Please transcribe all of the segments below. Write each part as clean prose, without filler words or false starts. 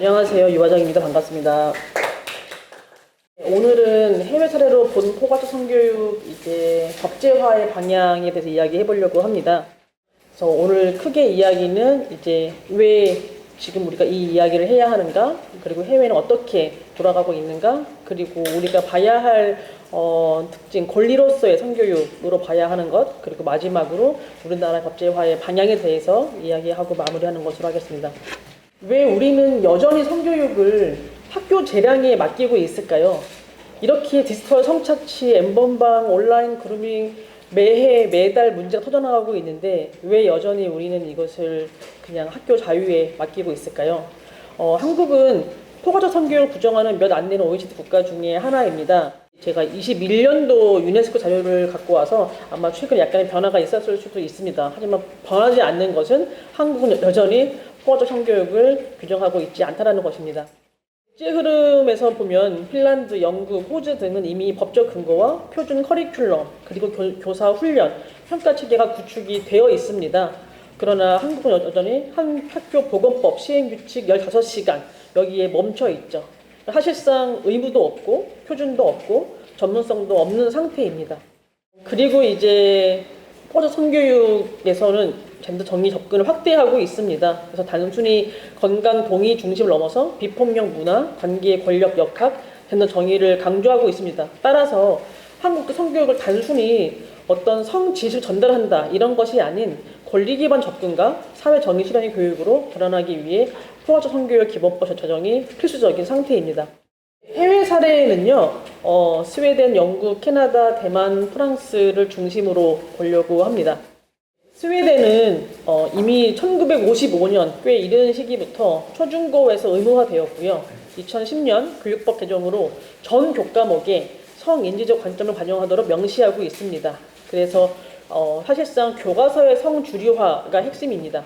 안녕하세요. 유화정입니다. 반갑습니다. 오늘은 해외 사례로 본 포괄적 성교육 법제화의 방향에 대해서 이야기해 보려고 합니다. 그래서 오늘 크게 이야기는 왜 지금 우리가 이 이야기를 해야 하는가, 그리고 해외는 어떻게 돌아가고 있는가, 그리고 우리가 봐야 할 특징, 권리로서의 성교육으로 봐야 하는 것, 그리고 마지막으로 우리나라 법제화의 방향에 대해서 이야기하고 마무리하는 것으로 하겠습니다. 왜 우리는 여전히 성교육을 학교 재량에 맡기고 있을까요? 이렇게 디지털 성착취, N번방, 온라인 그루밍 매해 매달 문제가 터져나가고 있는데 왜 여전히 우리는 이것을 그냥 학교 자유에 맡기고 있을까요? 한국은 포괄적 성교육을 부정하는 몇 안 되는 OECD 국가 중에 하나입니다. 제가 21년도 유네스코 자료를 갖고 와서 아마 최근에 약간의 변화가 있었을 수도 있습니다. 하지만 변하지 않는 것은 한국은 여전히 포괄적 성교육을 규정하고 있지 않다는 것입니다. 국제 흐름에서 보면 핀란드, 영국, 호주 등은 이미 법적 근거와 표준 커리큘럼, 그리고 교사 훈련, 평가 체계가 구축이 되어 있습니다. 그러나 한국은 여전히 학교보건법 시행규칙 15시간 여기에 멈춰 있죠. 사실상 의무도 없고 표준도 없고 전문성도 없는 상태입니다. 그리고 포괄적 성교육에서는 젠더 정의 접근을 확대하고 있습니다. 그래서 단순히 건강 동의 중심을 넘어서 비폭력 문화, 관계 권력 역학, 젠더 정의를 강조하고 있습니다. 따라서 한국도 성교육을 단순히 어떤 성 지식을 전달한다 이런 것이 아닌 권리 기반 접근과 사회 정의 실현의 교육으로 전환하기 위해 포괄적 성교육 기본법 제정이 필수적인 상태입니다. 해외 사례는요, 스웨덴, 영국, 캐나다, 대만, 프랑스를 중심으로 보려고 합니다. 스웨덴은 이미 1955년 꽤 이른 시기부터 초중고에서 의무화되었고요. 2010년 교육법 개정으로 전 교과목에 성인지적 관점을 반영하도록 명시하고 있습니다. 그래서 사실상 교과서의 성주류화가 핵심입니다.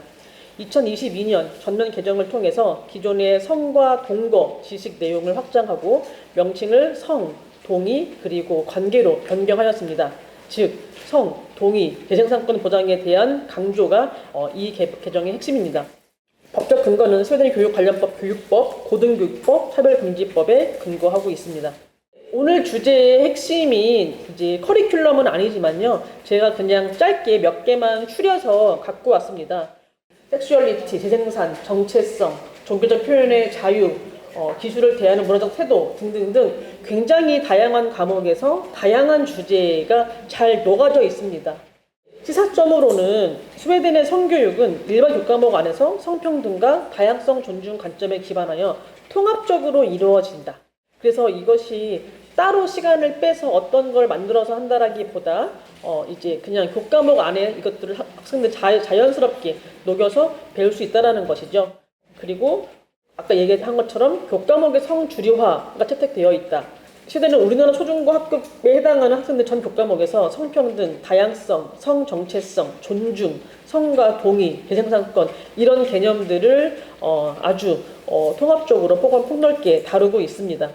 2022년 전면 개정을 통해서 기존의 성과 동거 지식 내용을 확장하고 명칭을 성, 동의, 그리고 관계로 변경하였습니다. 즉, 성, 동의, 재생산권 보장에 대한 강조가 이 개정의 핵심입니다. 법적 근거는 스웨덴 교육관련법, 교육법, 고등교육법, 차별금지법에 근거하고 있습니다. 오늘 주제의 핵심인 커리큘럼은 아니지만요, 제가 그냥 짧게 몇 개만 추려서 갖고 왔습니다. 섹슈얼리티, 재생산, 정체성, 종교적 표현의 자유, 기술을 대하는 문화적 태도 등등등 굉장히 다양한 과목에서 다양한 주제가 잘 녹아져 있습니다. 시사점으로는 스웨덴의 성교육은 일반 교과목 안에서 성평등과 다양성 존중 관점에 기반하여 통합적으로 이루어진다. 그래서 이것이 따로 시간을 빼서 어떤 걸 만들어서 한다라기보다 그냥 교과목 안에 이것들을 학생들 자연스럽게 녹여서 배울 수 있다는 것이죠. 그리고 아까 얘기한 것처럼 교과목의 성주류화가 채택되어 있다. 시대는 우리나라 초중고 학급에 해당하는 학생들 전 교과목에서 성평등, 다양성, 성정체성, 존중, 성과 동의, 재생산권 이런 개념들을 아주 통합적으로 폭넓게 다루고 있습니다.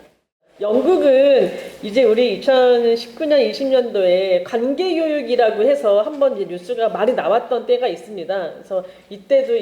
영국은 우리 2019년, 20년도에 관계교육이라고 해서 한번 뉴스가 많이 나왔던 때가 있습니다. 그래서 이때도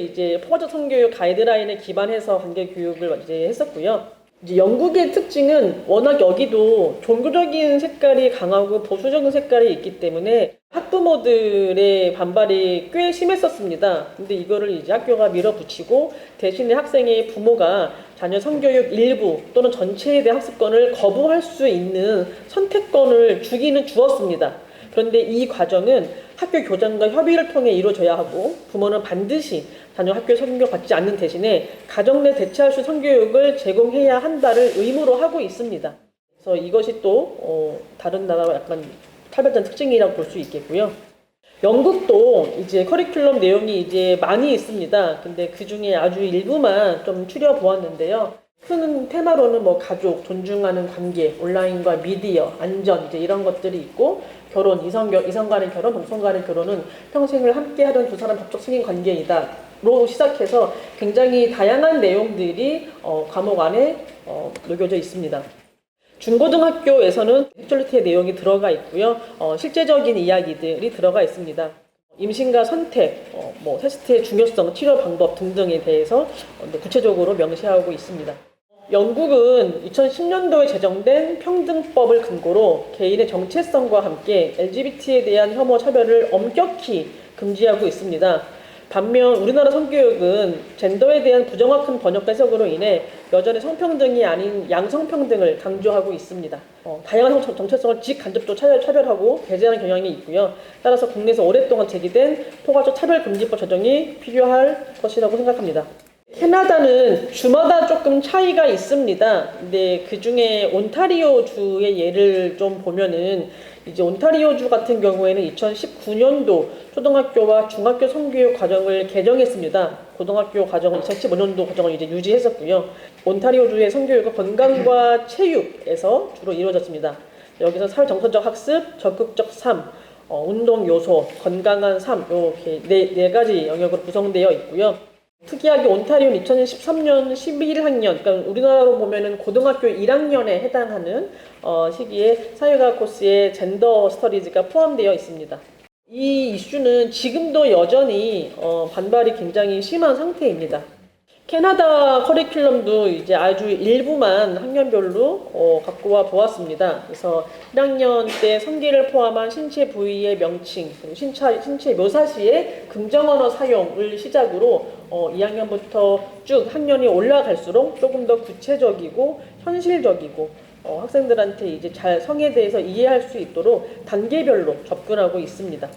포괄적 성교육 가이드라인에 기반해서 관계교육을 했었고요. 영국의 특징은 워낙 여기도 종교적인 색깔이 강하고 보수적인 색깔이 있기 때문에 학부모들의 반발이 꽤 심했었습니다. 근데 이거를 학교가 밀어붙이고 대신에 학생의 부모가 자녀 성교육 일부 또는 전체에 대한 학습권을 거부할 수 있는 선택권을 주었습니다. 그런데 이 과정은 학교 교장과 협의를 통해 이루어져야 하고 부모는 반드시 자녀 학교에 성교받지 않는 대신에 가정 내 대체할 수 있는 성교육을 제공해야 한다를 의무로 하고 있습니다. 그래서 이것이 또 다른 나라와 약간 차별적인 특징이라고 볼 수 있겠고요. 영국도 커리큘럼 내용이 많이 있습니다. 근데 그 중에 아주 일부만 좀 추려보았는데요. 큰 테마로는 가족, 존중하는 관계, 온라인과 미디어, 안전 이런 것들이 있고 결혼, 이성 간의 결혼, 동성 간의 결혼은 평생을 함께하던 두 사람 법적 승인 관계이다로 시작해서 굉장히 다양한 내용들이 과목 안에 녹여져 있습니다. 중고등학교에서는 섹슈얼리티의 내용이 들어가 있고요. 실제적인 이야기들이 들어가 있습니다. 임신과 선택, 테스트의 중요성, 치료 방법 등등에 대해서 구체적으로 명시하고 있습니다. 영국은 2010년도에 제정된 평등법을 근거로 개인의 정체성과 함께 LGBT에 대한 혐오 차별을 엄격히 금지하고 있습니다. 반면 우리나라 성교육은 젠더에 대한 부정확한 번역 해석으로 인해 여전히 성평등이 아닌 양성평등을 강조하고 있습니다. 다양한 정체성을 직간접적으로 차별하고 배제하는 경향이 있고요. 따라서 국내에서 오랫동안 제기된 포괄적 차별금지법 제정이 필요할 것이라고 생각합니다. 캐나다는 주마다 조금 차이가 있습니다. 근데 그 중에 온타리오주의 예를 좀 보면은 이제 온타리오주 같은 경우에는 2019년도 초등학교와 중학교 성교육 과정을 개정했습니다. 고등학교 과정은 2015년도 과정을 이제 유지했었고요. 온타리오주의 성교육은 건강과 체육에서 주로 이루어졌습니다. 여기서 사회정서적 학습, 적극적 삶, 운동 요소, 건강한 삶 이렇게 네 가지 영역으로 구성되어 있고요. 특이하게 온타리오는 2013년 11학년, 그러니까 우리나라로 보면은 고등학교 1학년에 해당하는 시기에 사회과학 코스에 젠더 스터디즈가 포함되어 있습니다. 이 이슈는 지금도 여전히 반발이 굉장히 심한 상태입니다. 캐나다 커리큘럼도 이제 아주 일부만 학년별로 갖고 와 보았습니다. 그래서 1학년 때 성기를 포함한 신체 부위의 명칭, 그리고 신체 묘사시의 긍정언어 사용을 시작으로 2학년부터 쭉 학년이 올라갈수록 조금 더 구체적이고 현실적이고 학생들한테 이제 잘 성에 대해서 이해할 수 있도록 단계별로 접근하고 있습니다.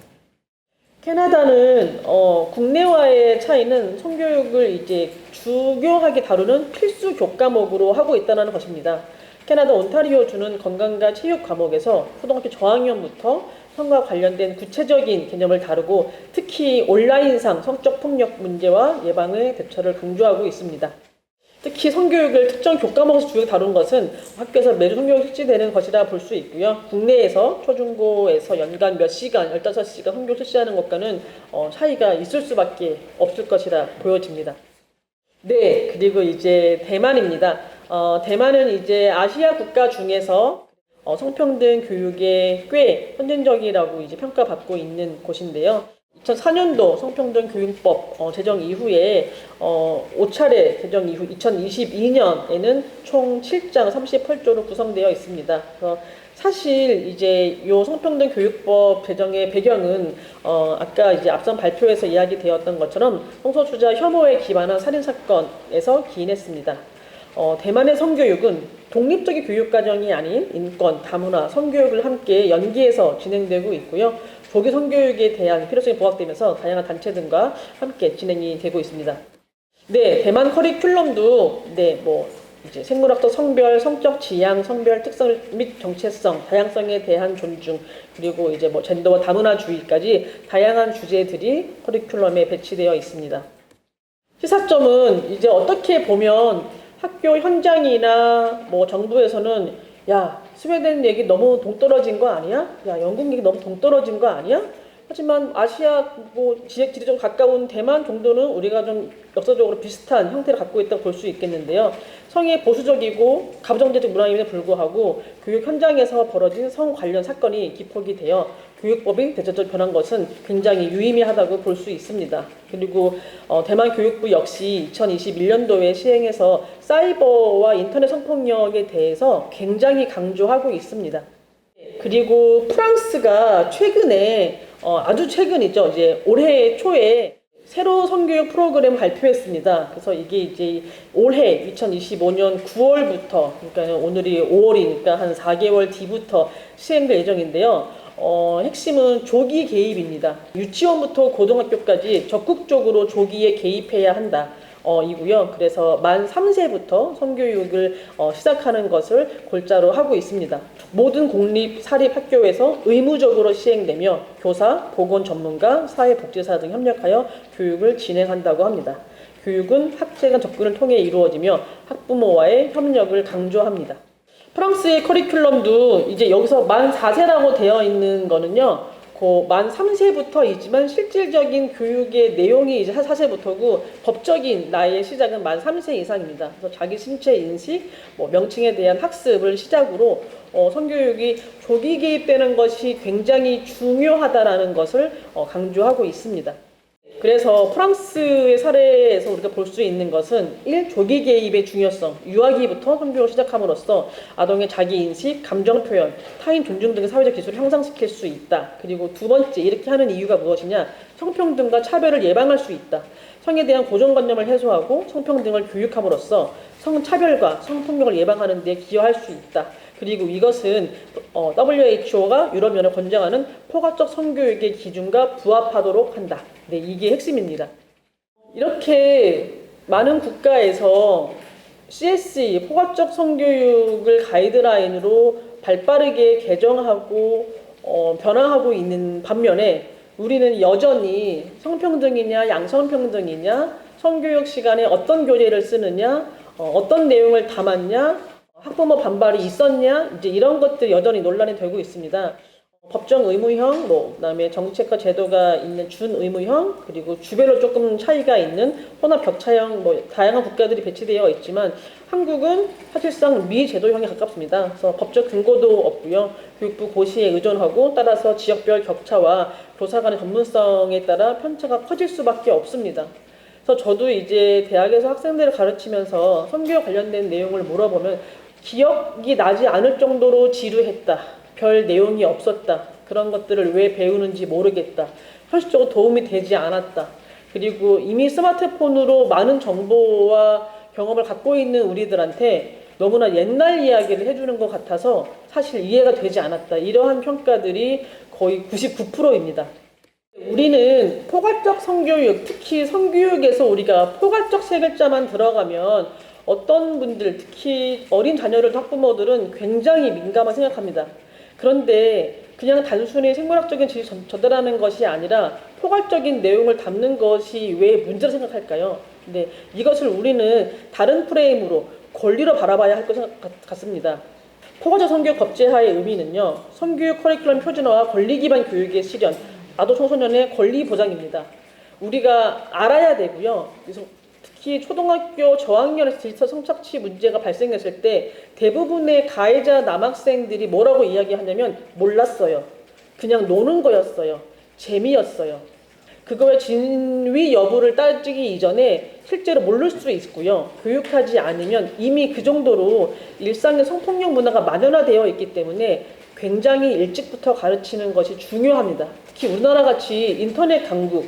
캐나다는 국내와의 차이는 성교육을 이제 주교하게 다루는 필수 교과목으로 하고 있다는 것입니다. 캐나다 온타리오주는 건강과 체육 과목에서 초등학교 저학년부터 성과 관련된 구체적인 개념을 다루고 특히 온라인상 성적 폭력 문제와 예방의 대처를 강조하고 있습니다. 특히 성교육을 특정 교과목에서 주요 다룬 것은 학교에서 매주 성교육이 실시되는 것이라 볼 수 있고요. 국내에서 초중고에서 연간 몇 시간, 15시간 성교육 실시하는 것과는 차이가 있을 수밖에 없을 것이라 보여집니다. 네, 그리고 이제 대만입니다. 대만은 이제 아시아 국가 중에서 성평등 교육에 꽤 선진적이라고 이제 평가받고 있는 곳인데요. 2004년도 성평등 교육법 제정 이후에 5차례 제정 이후 2022년에는 총 7장 38조로 구성되어 있습니다. 그래서 사실 이제 요 성평등 교육법 제정의 배경은 아까 이제 앞선 발표에서 이야기되었던 것처럼 성소수자 혐오에 기반한 살인 사건에서 기인했습니다. 대만의 성교육은 독립적인 교육과정이 아닌 인권, 다문화, 성교육을 함께 연계해서 진행되고 있고요. 조기 성교육에 대한 필요성이 부각되면서 다양한 단체 등과 함께 진행이 되고 있습니다. 네, 대만 커리큘럼도 이제 생물학적 성별, 성적 지향, 성별 특성 및 정체성, 다양성에 대한 존중, 그리고 이제 젠더와 다문화주의까지 다양한 주제들이 커리큘럼에 배치되어 있습니다. 시사점은 이제 어떻게 보면 학교 현장이나 정부에서는 야, 스웨덴 얘기 너무 동떨어진 거 아니야? 야, 영국 얘기 너무 동떨어진 거 아니야? 하지만 아시아 지리적으로 가까운 대만 정도는 우리가 좀 역사적으로 비슷한 형태를 갖고 있다고 볼 수 있겠는데요. 성의 보수적이고 가부장제적 문화임에도 불구하고 교육 현장에서 벌어진 성 관련 사건이 기폭이 되어 교육법이 대체적으로 변한 것은 굉장히 유의미하다고 볼 수 있습니다. 그리고 대만 교육부 역시 2021년도에 시행해서 사이버와 인터넷 성폭력에 대해서 굉장히 강조하고 있습니다. 그리고 프랑스가 최근에 아주 최근이죠. 이제 올해 초에 새로 성교육 프로그램 발표했습니다. 그래서 이게 이제 올해 2025년 9월부터, 그러니까 오늘이 5월이니까 한 4개월 뒤부터 시행될 예정인데요. 핵심은 조기 개입입니다. 유치원부터 고등학교까지 적극적으로 조기에 개입해야 한다. 이고요. 그래서 만 3세부터 성교육을 시작하는 것을 골자로 하고 있습니다. 모든 공립 사립 학교에서 의무적으로 시행되며 교사, 보건 전문가, 사회복지사 등 협력하여 교육을 진행한다고 합니다. 교육은 학제 간 접근을 통해 이루어지며 학부모와의 협력을 강조합니다. 프랑스의 커리큘럼도 이제 여기서 만 4세라고 되어 있는 거는요, 만 3세부터이지만 실질적인 교육의 내용이 이제 4세부터고 법적인 나이의 시작은 만 3세 이상입니다. 그래서 자기 신체 인식, 명칭에 대한 학습을 시작으로 성교육이 조기 개입되는 것이 굉장히 중요하다라는 것을 강조하고 있습니다. 그래서 프랑스의 사례에서 우리가 볼 수 있는 것은 1. 조기 개입의 중요성, 유아기부터 성교육을 시작함으로써 아동의 자기인식, 감정표현, 타인 존중 등의 사회적 기술을 향상시킬 수 있다. 그리고 두 번째, 이렇게 하는 이유가 무엇이냐? 성평등과 차별을 예방할 수 있다. 성에 대한 고정관념을 해소하고 성평등을 교육함으로써 성차별과 성폭력을 예방하는 데 기여할 수 있다. 그리고 이것은 WHO가 유럽연합 권장하는 포괄적 성교육의 기준과 부합하도록 한다. 네, 이게 핵심입니다. 이렇게 많은 국가에서 CSE, 포괄적 성교육을 가이드라인으로 발빠르게 개정하고 변화하고 있는 반면에 우리는 여전히 성평등이냐 양성평등이냐, 성교육 시간에 어떤 교재를 쓰느냐, 어떤 내용을 담았냐, 학부모 반발이 있었냐, 이제 이런 것들이 여전히 논란이 되고 있습니다. 법정 의무형, 그다음에 정책과 제도가 있는 준의무형, 그리고 주별로 조금 차이가 있는 혼합 격차형, 다양한 국가들이 배치되어 있지만 한국은 사실상 미제도형에 가깝습니다. 그래서 법적 근거도 없고요. 교육부 고시에 의존하고 따라서 지역별 격차와 교사 간의 전문성에 따라 편차가 커질 수밖에 없습니다. 그래서 저도 이제 대학에서 학생들을 가르치면서 성교육 관련된 내용을 물어보면 기억이 나지 않을 정도로 지루했다. 별 내용이 없었다. 그런 것들을 왜 배우는지 모르겠다. 현실적으로 도움이 되지 않았다. 그리고 이미 스마트폰으로 많은 정보와 경험을 갖고 있는 우리들한테 너무나 옛날 이야기를 해주는 것 같아서 사실 이해가 되지 않았다. 이러한 평가들이 거의 99%입니다. 우리는 포괄적 성교육, 특히 성교육에서 우리가 포괄적 세 글자만 들어가면 어떤 분들, 특히 어린 자녀를 학부모들은 굉장히 민감하게 생각합니다. 그런데 그냥 단순히 생물학적인 지식을 전달하는 것이 아니라 포괄적인 내용을 담는 것이 왜 문제라고 생각할까요? 근데 이것을 우리는 다른 프레임으로 권리로 바라봐야 할 것 같습니다. 포괄적 성교육 법제화의 의미는요, 성교육 커리큘럼 표준화와 권리 기반 교육의 실현, 아동 청소년의 권리 보장입니다. 우리가 알아야 되고요. 그래서 특히 초등학교 저학년에서 디지털 성착취 문제가 발생했을 때 대부분의 가해자 남학생들이 뭐라고 이야기하냐면 몰랐어요. 그냥 노는 거였어요. 재미였어요. 그거의 진위 여부를 따지기 이전에 실제로 모를 수 있고요. 교육하지 않으면 이미 그 정도로 일상의 성폭력 문화가 만연화되어 있기 때문에 굉장히 일찍부터 가르치는 것이 중요합니다. 특히 우리나라 같이 인터넷 강국,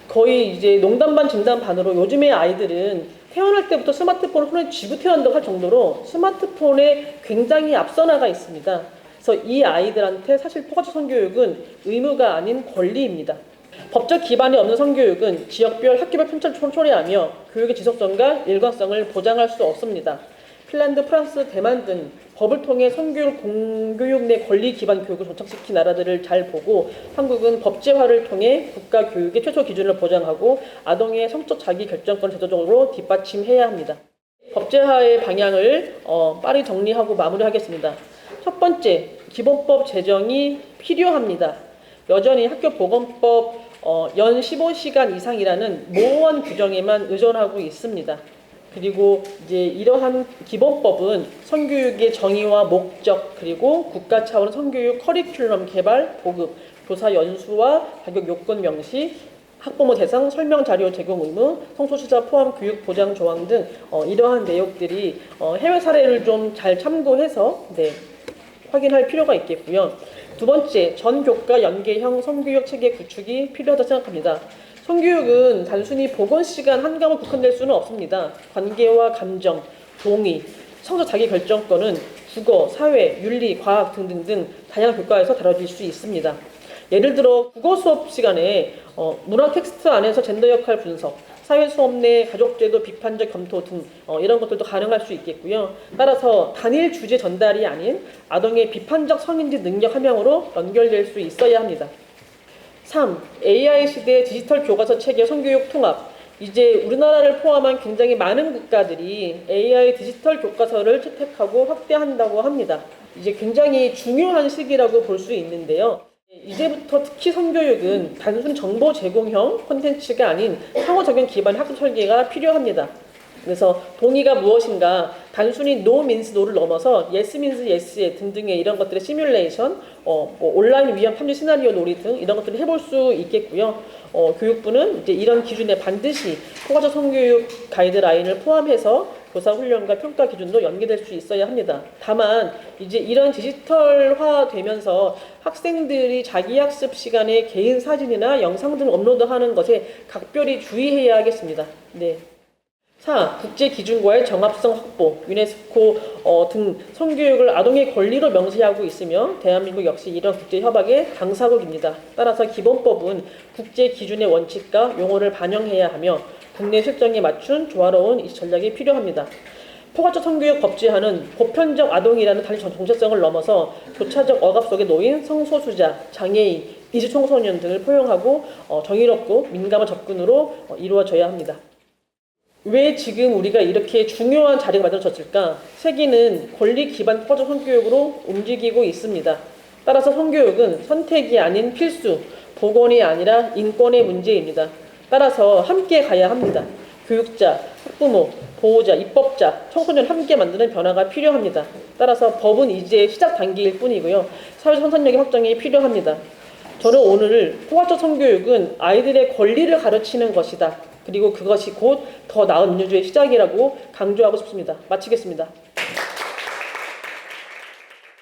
거의 이제 농담 반 진담 반으로 요즘의 아이들은 태어날 때부터 스마트폰을 손에 쥐고 태어난다고 할 정도로 스마트폰에 굉장히 앞서 나가 있습니다. 그래서 이 아이들한테 사실 포괄적 성교육은 의무가 아닌 권리입니다. 법적 기반이 없는 성교육은 지역별, 학교별 편차를 초래하며 교육의 지속성과 일관성을 보장할 수 없습니다. 핀란드, 프랑스, 대만 등 법을 통해 성교육, 공교육 내 권리 기반 교육을 정착시킨 나라들을 잘 보고 한국은 법제화를 통해 국가 교육의 최초 기준을 보장하고 아동의 성적 자기 결정권을 제도적으로 뒷받침해야 합니다. 법제화의 방향을 빠르게 정리하고 마무리하겠습니다. 첫 번째, 기본법 제정이 필요합니다. 여전히 학교보건법 연 15시간 이상이라는 모호한 규정에만 의존하고 있습니다. 그리고 이제 이러한 기본법은 성교육의 정의와 목적, 그리고 국가 차원 성교육 커리큘럼 개발, 보급, 교사 연수와 자격 요건 명시, 학부모 대상 설명 자료 제공 의무, 성소수자 포함 교육 보장 조항 등 이러한 내용들이 해외 사례를 좀 잘 참고해서 확인할 필요가 있겠고요. 두 번째, 전교과 연계형 성교육 체계 구축이 필요하다고 생각합니다. 성교육은 단순히 보건시간 한 과목 국한될 수는 없습니다. 관계와 감정, 동의, 성적 자기결정권은 국어, 사회, 윤리, 과학 등등등 다양한 교과에서 다뤄질 수 있습니다. 예를 들어 국어 수업 시간에 문화 텍스트 안에서 젠더 역할 분석, 사회 수업 내 가족제도 비판적 검토 등 이런 것들도 가능할 수 있겠고요. 따라서 단일 주제 전달이 아닌 아동의 비판적 성인지 능력 함양으로 연결될 수 있어야 합니다. 3. AI 시대 디지털 교과서 체계 성교육 통합. 이제 우리나라를 포함한 굉장히 많은 국가들이 AI 디지털 교과서를 채택하고 확대한다고 합니다. 이제 굉장히 중요한 시기라고 볼 수 있는데요. 이제부터 특히 성교육은 단순 정보 제공형 콘텐츠가 아닌 상호작용 기반 학습 설계가 필요합니다. 그래서 동의가 무엇인가, 단순히 no means no를 넘어서 yes means yes 등등의 이런 것들의 시뮬레이션, 온라인 위험 탐지 시나리오 놀이 등 이런 것들을 해볼 수 있겠고요. 교육부는 이제 이런 기준에 반드시 포괄적 성교육 가이드라인을 포함해서 교사 훈련과 평가 기준도 연계될 수 있어야 합니다. 다만 이제 이런 디지털화 되면서 학생들이 자기 학습 시간에 개인 사진이나 영상 등 업로드하는 것에 각별히 주의해야겠습니다. 네. 4. 국제 기준과의 정합성 확보, 유네스코 등 성교육을 아동의 권리로 명시하고 있으며 대한민국 역시 이런 국제 협약의 당사국입니다. 따라서 기본법은 국제 기준의 원칙과 용어를 반영해야 하며 국내 실정에 맞춘 조화로운 이 전략이 필요합니다. 포괄적 성교육 법제화는 보편적 아동이라는 단지 정체성을 넘어서 교차적 억압 속에 놓인 성소수자, 장애인, 이주 청소년 등을 포용하고 정의롭고 민감한 접근으로 이루어져야 합니다. 왜 지금 우리가 이렇게 중요한 자리가 만들어졌을까? 세계는 권리 기반 포괄적 성교육으로 움직이고 있습니다. 따라서 성교육은 선택이 아닌 필수, 복원이 아니라 인권의 문제입니다. 따라서 함께 가야 합니다. 교육자, 학부모, 보호자, 입법자, 청소년 함께 만드는 변화가 필요합니다. 따라서 법은 이제 시작 단계일 뿐이고요. 사회적 상상력의 확장이 필요합니다. 저는 오늘 포괄적 성교육은 아이들의 권리를 가르치는 것이다. 그리고 그것이 곧 더 나은 민주주의의 시작이라고 강조하고 싶습니다. 마치겠습니다.